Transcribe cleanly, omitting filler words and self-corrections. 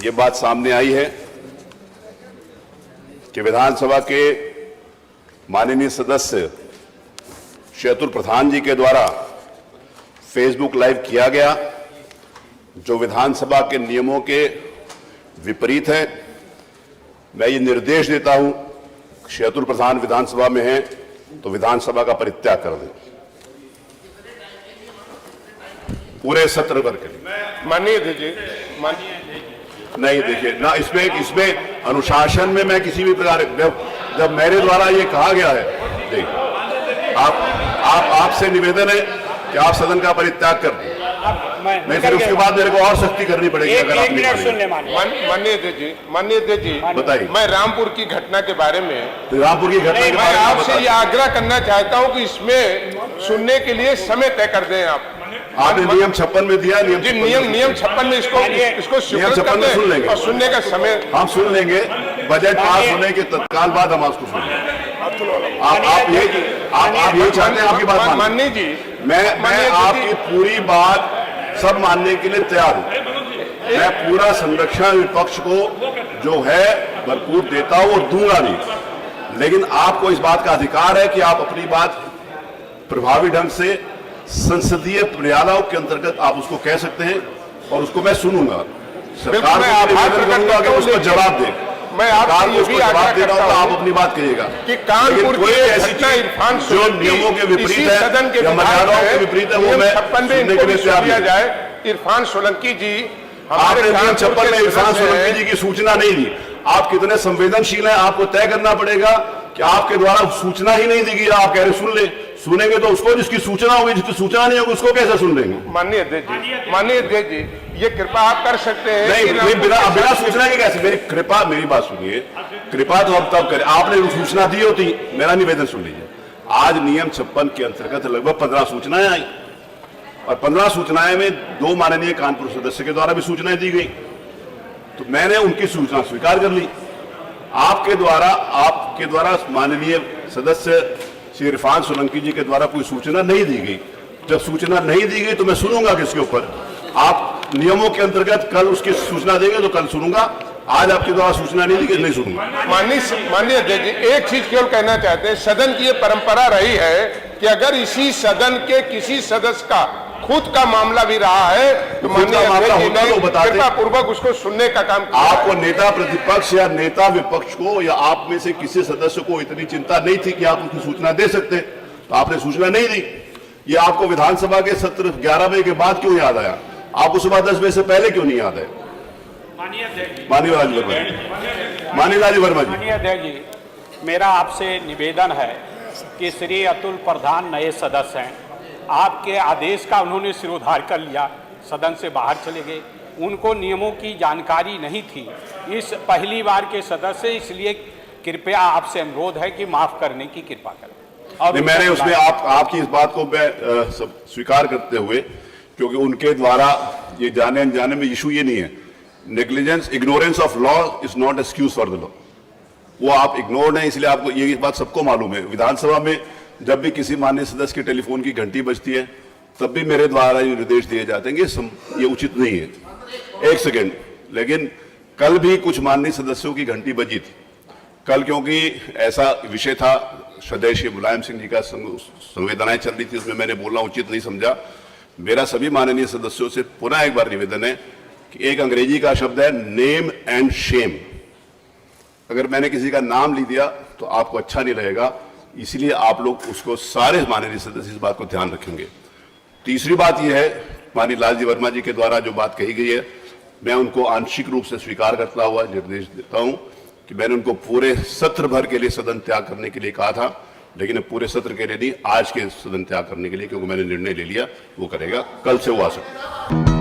ये बात सामने आई है कि विधानसभा के माननीय सदस्य श्री अतुल प्रधान जी के द्वारा फेसबुक लाइव किया गया, जो विधानसभा के नियमों के विपरीत है। मैं ये निर्देश देता हूं, श्री अतुल प्रधान विधानसभा में हैं तो विधानसभा का परित्याग कर दें पूरे सत्र भर के लिए। माननीय जी, नहीं देखिए ना, इसमें अनुशासन में मैं किसी भी प्रकार, जब मेरे द्वारा ये कहा गया है, देखिए आपसे निवेदन है कि आप सदन का परित्याग कर दें, नहीं फिर उसके बाद मेरे को और सख्ती करनी पड़ेगी। अगर आप माननीय जी बताइए। मैं रामपुर की घटना के बारे में रामपुर की घटना के मैं आपसे ये आग्रह करना चाहता हूं कि इसमें सुनने के लिए समय तय कर दें। आपने नियम 56 में दिया, नियम 56 में इसको सुन लेंगे और सुनने का समय हम सुन लेंगे। बजट पास होने के तत्काल बाद हम उसको सुन लेंगे। आप ये चाहते हैं, आपकी बात माननीय जी, मैं आपकी पूरी बात सब मानने के लिए तैयार हूं। मैं पूरा संरक्षण विपक्ष को जो है भरपूर देता हूं और दूंगा भी, लेकिन आपको इस बात का अधिकार है कि आप अपनी बात प्रभावी ढंग से संसदीय मर्यादाओं के अंतर्गत आप उसको कह सकते हैं और उसको मैं सुनूंगा। सरकार को निवेदन करूंगा कि उसको जवाब दे। मैं आपको उसको जवाब दे रहा हूं, तो आप अपनी बात कहिएगा कि कानपुर की ऐसी इरफान जो नियमों के विपरीत है या मर्यादाओं के विपरीत है वो मैं सुनने के लिए तैयार जाए। इरफान सोलंकी जी, आपने नियम 56 में इरफान सोलंकी जी की सूचना नहीं दी। आप कितने संवेदनशील हैं, आपको तय करना पड़ेगा कि आपके द्वारा सूचना ही नहीं दी गई। आप कह रहे सुन ले, सुनेंगे तो उसको जिसकी सूचना होगी, जिसकी सूचना नहीं होगी उसको कैसे सुन लेंगे? माननीय अध्यक्ष जी, ये कृपा आप कर सकते हैं? नहीं, बिना सूचना के कैसे? मेरी बात सुनिए। कृपा तो हम तब करें, आपने सूचना दी होती। मेरा निवेदन सुन लीजिए। आज नियम 56 के अंतर्गत लगभग 15 सूचनाएं आई और 15 सूचनाएं में 2 माननीय कानपुर सदस्य के द्वारा भी सूचनाएं दी गई, तो मैंने उनकी सूचना स्वीकार कर ली। आपके द्वारा माननीय सदस्य श्री इरफान सोलंकी जी के द्वारा कोई सूचना नहीं दी गई। जब सूचना नहीं दी गई तो मैं सुनूंगा किसके ऊपर? आप नियमों के अंतर्गत कल उसकी सूचना देंगे तो कल सुनूंगा। आज आपके द्वारा सूचना नहीं दी गई, नहीं सुनूंगा। माननीय अध्यक्ष जी, एक चीज केवल कहना चाहते हैं, सदन की ये परंपरा रही है कि अगर इसी सदन के किसी सदस्य का खुद का मामला भी रहा है तो कृपा पूर्वक उसको सुनने का काम। आपको नेता प्रतिपक्ष या नेता विपक्ष को या आप में से किसी सदस्य को इतनी चिंता नहीं थी कि आप उसकी सूचना दे सकते, तो आपने सूचना नहीं दी। ये आपको विधानसभा के सत्र 11 बजे के बाद क्यों याद आया? आपको सुबह 10 बजे से पहले क्यों नहीं याद है? माननीय राजीव वर्मा जी, मेरा आपसे निवेदन है कि श्री अतुल प्रधान नए सदस्य हैं। आपके आदेश का उन्होंने सिरोधार कर लिया, सदन से बाहर चले गए। उनको नियमों की जानकारी नहीं थी। इस पहली बार के सदस्य, इसलिए कृपया आपसे अनुरोध है कि माफ करने की कृपा करें। और मैंने उसमें आपकी इस बात को मैं स्वीकार करते हुए, क्योंकि उनके द्वारा ये जाने अनजाने में इशू ये नहीं है। Negligence, ignorance of law is not excuse for the law. वो आप इग्नोर्ड हैं, इसलिए आपको ये बात सबको मालूम है। विधानसभा में जब भी किसी माननीय सदस्य के टेलीफोन की घंटी बजती है तब भी मेरे द्वारा ये निर्देश दिए जाते हैं कि ये उचित नहीं है। एक सेकेंड, लेकिन कल भी कुछ माननीय सदस्यों की घंटी बजी थी। कल क्योंकि ऐसा विषय था, श्रद्धेय श्री मुलायम सिंह जी का संवेदनाएं चल रही थी, उसमें मैंने बोलना उचित नहीं समझा। मेरा सभी माननीय सदस्यों से पुनः एक बार निवेदन है कि एक अंग्रेजी का शब्द है नेम एंड शेम। अगर मैंने किसी का नाम ली दिया तो आपको अच्छा नहीं लगेगा, इसलिए आप लोग उसको, सारे माननीय सदस्य इस बात को ध्यान रखेंगे। तीसरी बात यह है, माननीय लालजी वर्मा जी के द्वारा जो बात कही गई है, मैं उनको आंशिक रूप से स्वीकार करता हुआ निर्देश देता हूं कि मैंने उनको पूरे सत्र भर के लिए सदन त्याग करने के लिए कहा था, लेकिन पूरे सत्र के लिए नहीं, आज के सदन त्याग करने के लिए, क्योंकि मैंने निर्णय ले लिया वो करेगा। कल से वो आ सकता है।